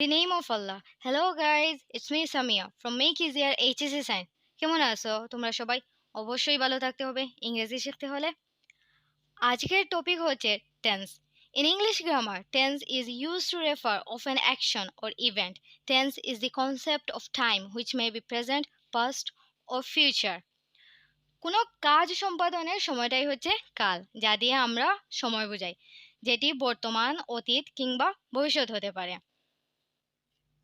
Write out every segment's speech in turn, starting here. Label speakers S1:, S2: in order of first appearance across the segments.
S1: the name of Allah. Hello guys, it's me Samia from Make Easier HSC Sign. কেমন আছো তোমরা সবাই? অবশ্যই ভালো থাকতে হবে ইংরেজি শিখতে হলে। আজকের টপিক হচ্ছে tense. In English grammar, tense is used to refer of an action or event. Tense is the concept of time which may be present, past or future. কোনো কাজ সম্পাদনের সময়টাই হচ্ছে কাল, যা দিয়ে আমরা সময় বোঝাই, যেটি বর্তমান, অতীত কিংবা ভবিষ্যৎ হতে পারে।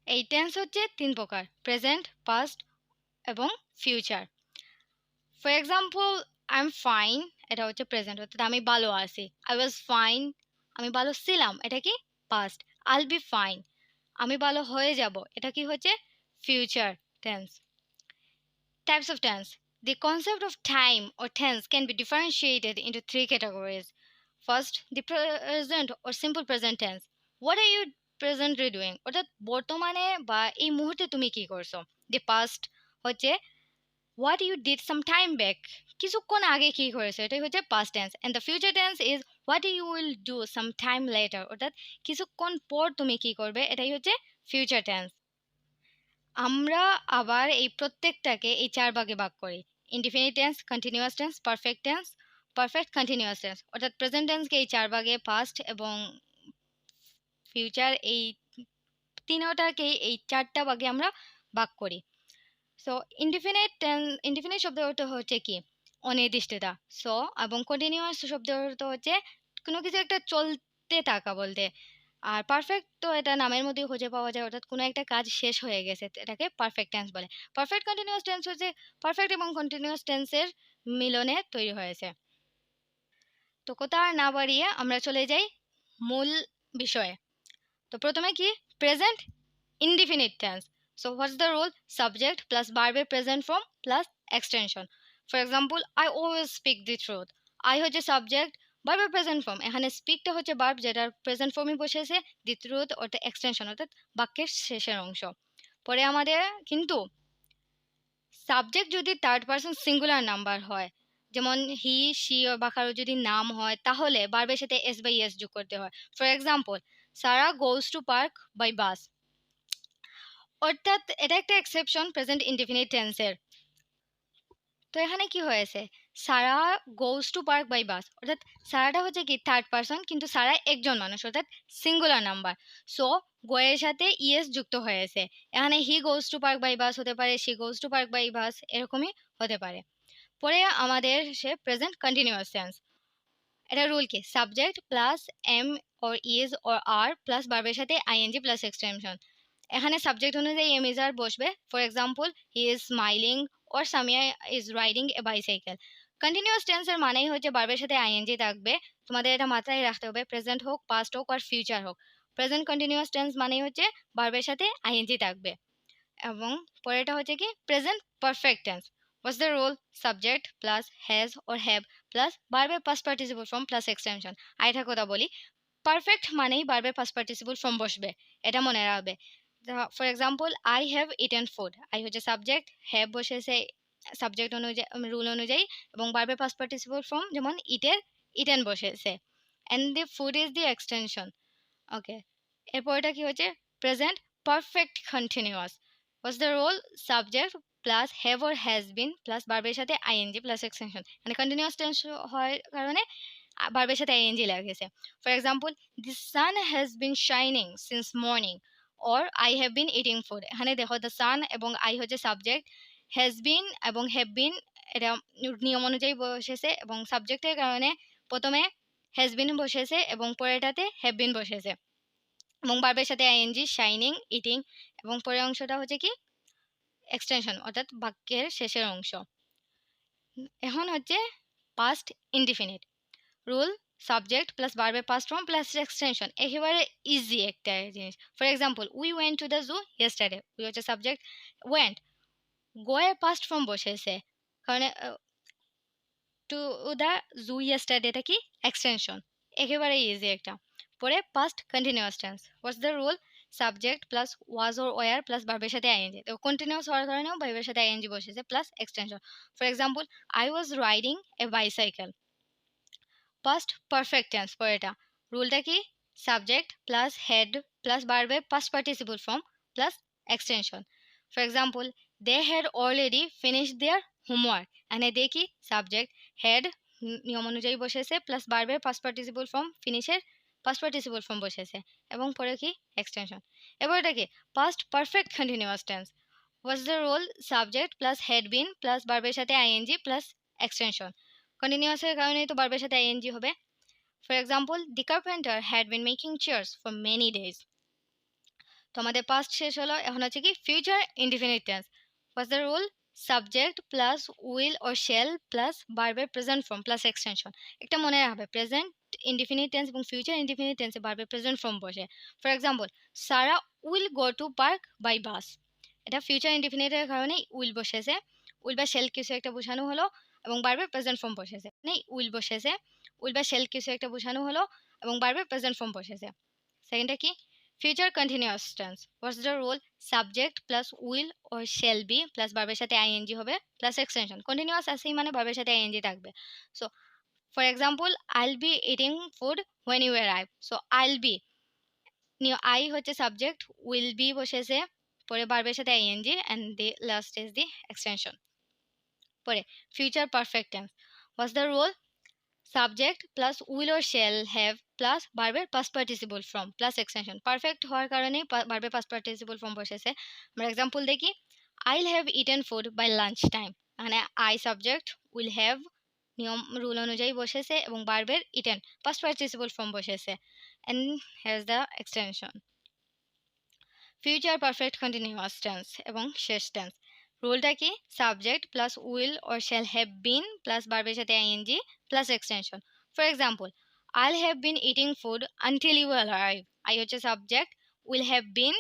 S1: এই টেন্স হচ্ছে তিন প্রকার: প্রেজেন্ট, পাস্ট এবং future. For example, I am fine, এটা হচ্ছে প্রেজেন্ট, অর্থাৎ আমি ভালো আছি। আই ওয়াজ ফাইন, আমি ভালো ছিলাম, এটা কি পাস্ট। আইল বি ফাইন, আমি ভালো হয়ে যাব, এটা কি হচ্ছে future tense. Types of tense. The concept of time or tense can be differentiated into three categories. First, the present or simple present tense. What are you presently doing? অর্থাৎ বর্তমানে বা এই মুহূর্তে তুমি কি করছো। দি পাস্ট হচ্ছে what you did some time back, কিছুক্ষণ আগে কি করেছো, এটাই হচ্ছে past tense. And the future tense is what you will do some time later, অর্থাৎ কিছুক্ষণ পর তুমি কি করবে, এটাই হচ্ছে future tense. আমরা আবার এই প্রত্যেকটাকে এই চার ভাগে ভাগ করি: indefinite tense, continuous tense, perfect tense, perfect continuous tense. অর্থাৎ প্রেজেন্ট টেন্সকে এই চার ভাগে, পাস্ট এবং ফিউচার এই তিনটাকেই এই চারটা ভাগে আমরা ভাগ করি। সো ইনডিফিনিট শব্দের অর্থ হচ্ছে কি অনির্দিষ্টতা। সো এবং কন্টিনিউয়াস শব্দের অর্থ হচ্ছে কোনো কিছু একটা চলতে থাকা বলতে। আর পারফেক্ট তো এটা নামের মধ্যেই খুঁজে পাওয়া যায়, অর্থাৎ কোনো একটা কাজ শেষ হয়ে গেছে, এটাকে পারফেক্ট টেন্স বলে। পারফেক্ট কন্টিনিউয়াস টেন্স হচ্ছে পারফেক্ট এবং কন্টিনিউয়াস টেন্সের মিলনে তৈরি হয়েছে। তো কথা আর না বাড়িয়ে আমরা চলে যাই মূল বিষয়ে। তো প্রথমে কি present indefinite tense. So what's the rule? Subject plus verb present form plus extension. For example, I always speak the truth. I হচ্ছে সাবজেক্ট, ভার্বের প্রেজেন্ট ফর্ম। এখানে স্পিকটা হচ্ছে ভার্ব, যেটার প্রেজেন্ট ফর্মই বসেছে। দি ট্রুথ অর্থাৎ এক্সটেনশন, অর্থাৎ বাক্যের শেষের অংশ। পরে আমাদের কিন্তু সাবজেক্ট যদি থার্ড পারসন সিঙ্গুলার নাম্বার হয়, যেমন হি, শি বা কারো যদি নাম হয়, তাহলে ভার্বের সাথে এস বাই এস যোগ করতে হয়। For example, Sara goes to park by bus. অর্থাৎ এটা একটা এক্সেপশন প্রেজেন্ট ইনডিফিনিট টেন্সের। তো এখানে কি হয়েছে, Sara goes to park by bus, অর্থাৎ সারাটা হচ্ছে কি থার্ড পারসন, কিন্তু সারা একজন মানুষ, অর্থাৎ সিঙ্গুলার নাম্বার। সো গোয়ের সাথে ইএস যুক্ত হয়েছে। এখানে he goes to park by bus হতে পারে, she goes to park by bus, এরকমই হতে পারে। পরে আমাদের সে প্রেজেন্ট কন্টিনিউয়াস টেন্স। এটা রুল কি, subject plus am or is or are plus ভার্বের সাথে আইএনজি প্লাস এক্সটেনশন। এখানে সাবজেক্ট অনুযায়ী এম ইজ আর বসবে। For example, he is smiling or Samia is riding a bicycle. Continuous টেন্সের মানেই হচ্ছে ভার্বের সাথে আইএনজি থাকবে। তোমাদের এটা মাথায় রাখতে হবে, প্রেজেন্ট হোক, পাস্ট হোক আর ফিউচার হোক, প্রেজেন্ট কন্টিনিউয়াস টেন্স মানেই হচ্ছে ভার্বের সাথে আইএনজি থাকবে। এবং পরেরটা হচ্ছে কি present perfect tense. What's the rule? Subject plus has or have plus ভার্বের past participle form plus extension. আরেকটা কথা বলি, পারফেক্ট মানেই ভার্বের পাস্ট পার্টিসিপল ফর্ম বসবে, এটা মনে রাখবে। For example, I have eaten food. I হচ্ছে সাবজেক্ট, হ্যাভ বসেছে সাবজেক্ট অনুযায়ী, রুল অনুযায়ী, এবং ভার্বের পাস্ট পার্টিসিপল ফর্ম যেমন ইটেন বসেছে। And the food is the extension. Okay, এরপরটা কি হচ্ছে present perfect continuous. What's the rule? Subject plus have or has been plus ভার্বের সাথে আইএনজি প্লাস এক্সটেনশন। মানে কন্টিনিউয়াস টেন্স হওয়ার কারণে ভার্বের সাথে আইএনজি লাগেছে। For example, the sun has been shining since morning or I have been eating food. এখানে দেখো, দ্য সান এবং আই হচ্ছে সাবজেক্ট, হ্যাজ বিন এবং হ্যাভ বিন এটা নিয়ম অনুযায়ী বসেছে, এবং সাবজেক্টের কারণে প্রথমে হ্যাজ বিন বসেছে এবং পরেরটাতে হ্যাভ বিন বসেছে, এবং ভার্বের সাথে আইএনজি, শাইনিং, ইটিং, এবং পরের অংশটা হচ্ছে কি এক্সটেনশন, অর্থাৎ বাক্যের শেষের অংশ। এখন হচ্ছে past indefinite. Rule subject plus ভার্বের পাস্ট ফর্ম প্লাস এক্সটেনশন, একেবারে ইজি একটা জিনিস। For example, we went to the zoo yesterday. We হচ্ছে সাবজেক্ট, ওয়েন্ট গো এর পাস্ট ফর্ম বসেছে, কারণ টু দ্য জু ইয়েস্টারডে এটা কি এক্সটেনশন, একেবারে ইজি একটা। পরে past continuous tense. What's the rule? Subject plus was or were plus ভার্বের সাথে আইএনজি। তো কন্টিনিউয়াস হওয়ার কারণেও ভার্বের সাথে আইএনজি বসেছে plus extension. For example, I was riding a bicycle. Past perfect tense. পরেটা রুলটা কি, subject plus head plus verb past participle form plus extension. For example, they had already finished their homework. এখানে দেখি subject head নিয়ম অনুযায়ী বসেছে plus ভার্বের past participle form ফিনিশের past participle form বসেছে এবং পরে কি extension. এবার এটা কি past perfect continuous tense. What's the role? Subject plus had been plus ভার্বের সাথে ing plus extension. Continuous এর কারণেই তো ভার্বের সাথে ing হবে. For example, the carpenter had been making chairs for many days. তো আমাদের past শেষ হলো, এখন হচ্ছে কি future indefinite tense. What's the rule? Subject plus will or shall plus ভার্বের present form plus extension. একটা মনে রাখবে present indefinite tense এবং future indefinite tense এ ভার্বের present form বসে. For example, Sarah will go to park by bus. এটা future indefinite এর কারণে উইল বসেছে, উইল বা শেল কিছু একটা বোঝানো হলো এবং ভার্বের প্রেজেন্ট ফর্ম বসেছে, নেই উইল বসেছে, উইল বা শেল কিছু একটা বোঝানো হলো এবং ভার্বের প্রেজেন্ট ফর্ম বসেছে। সেকেন্ডটা কি future continuous tense. What's the rule? Subject plus will or shall be plus ভার্বের সাথে আইএনজি হবে প্লাস এক্সটেনশন। কন্টিনিউয়াস আছেই মানে ভার্বের সাথে আইএনজি থাকবে। So for example, I'll be eating food when you arrive. So I'll be I হচ্ছে subject, will be বসেছে, পরে ভার্বের সাথে ING and the last is the extension. পরে future perfect tense. What's the rule? Subject plus will or shall have plus ভার্বের past participle form plus extension. Perfect হওয়ার কারণেই ভার্বের পাস্ট পার্টিসিপল ফর্ম বসেছে। আমরা এক্সাম্পল দেখি, I'll have eaten food by lunch time. মানে I subject, will have নিয়ম rule অনুযায়ী বসেছে এবং ভার্বের ইটেন পাস্ট পার্টিসিপল ফর্ম বসেছে and has the extension. Future perfect continuous tense এবং শেষ টেন্স। রুলটা কি? Subject plus will or shall have been plus ভার্বের সাথে ING plus extension. For example, I'll have been eating food until you arrive. I হচ্ছে subject, will have been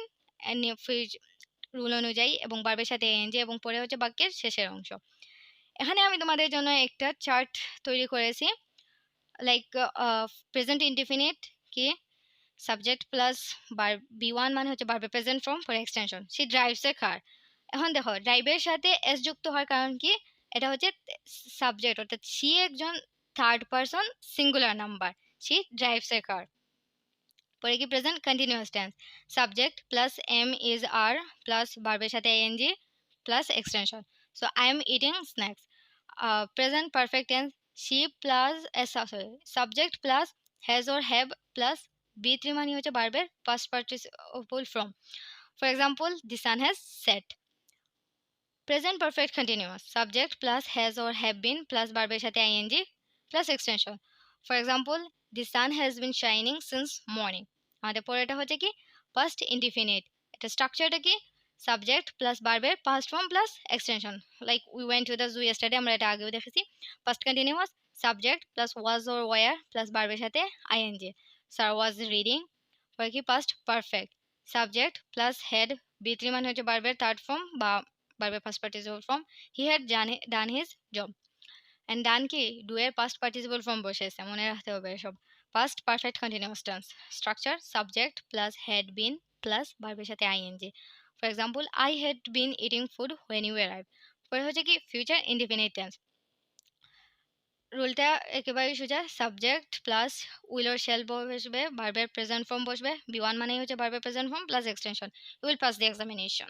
S1: rule অনুযায়ী এবং ভার্বের সাথে আইএনজি এবং পরে হচ্ছে বাক্যের শেষের অংশ। এখানে আমি তোমাদের জন্য একটা চার্ট তৈরি করেছি, লাইক প্রেজেন্ট ইনডিফিনিট কি সাবজেক্ট প্লাস বি1 মানে হচ্ছে ভার্বের present form for extension. She drives a car. এখন দেখো ড্রাইভের সাথে এস যুক্ত হওয়ার কারণ কি, এটা হচ্ছে সাবজেক্ট, অর্থাৎ সি একজন third person singular number, she drives a car. পরে কি present continuous tense. Subject plus am is are plus ভার্বের সাথে NG plus extension. So I am eating snacks. Present perfect tense see plus subject plus has or have plus B3 মানে হচ্ছে ভার্বের past participle form. For example, the sun has set. Present perfect continuous subject plus has or have been plus ভার্বের সাথে ING plus extension. For example, the sun has been shining since morning. আমাদের পরেটা হচ্ছে কি past indefinite. এটা স্ট্রাকচারটা কি subject plus ভার্বের past form plus extension. Like we went to the zoo yesterday, আমরা এটা আগেও দেখেছি। Past continuous subject plus was or were plus ভার্বের সাথে আইএনজি। Sir was reading. পরে কি past perfect subject plus had, B3 মানে হচ্ছে ভার্বের থার্ড ফর্ম বা ভার্বের first participle form. He had done his job. And done কি ডু এর পাস্ট পার্টিসিপল ফর্ম বসেছে, মনে রাখতে হবে এসব। Past perfect continuous tense structure subject plus had been plus ভার্বের সাথে ING. For example, I had been eating food when you arrive. পরে হচ্ছে কি ফিউচার ইনডিফিনিট টেন্স। রুলটা একেবারেই সোজা, subject plus will or shall বসবে, ভার্বের প্রেজেন্ট ফর্ম বসবে, B1 মানেই হচ্ছে ভার্বের present form plus extension. You will pass the examination.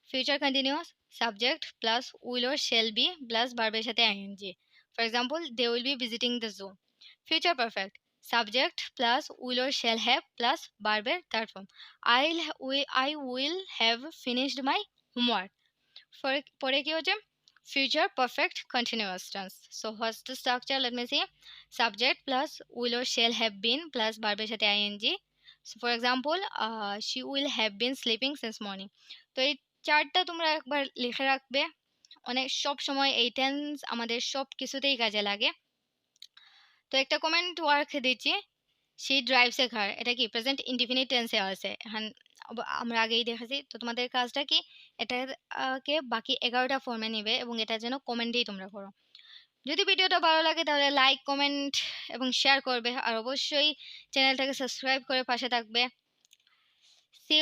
S1: Future continuous subject plus will or shall be plus ভার্বের সাথে ING. For example, they will be visiting the zoo. Future perfect subject plus will or shall have plus ভার্বের third form. I will have finished my homework. পরে কি হচ্ছে future perfect continuous tense. So what's the structure? Let me see. Subject plus will or shall have been plus ভার্বের সাথে ing. So for example, she will have been sleeping since morning. তো এই চারটা তোমরা একবার লিখে রাখবে, অনেক সব সময় এই টেন্স আমাদের সব কিছুতেই কাজে লাগে। তো একটা কমেন্ট ওয়ার্ক দিচ্ছি, she drives a car, এটা কি প্রেজেন্ট ইনডিফিনিট টেন্সে আছে, এখন আমরা আগেই দেখেছি। তো তোমাদের কাজটা কি, এটাকে বাকি 11টা ফর্মে নিবে এবং এটা যেন কমেন্টেই তোমরা করো। যদি ভিডিওটা ভালো লাগে তাহলে লাইক কমেন্ট এবং শেয়ার করবে, আর অবশ্যই চ্যানেলটাকে সাবস্ক্রাইব করে পাশে থাকবে। See you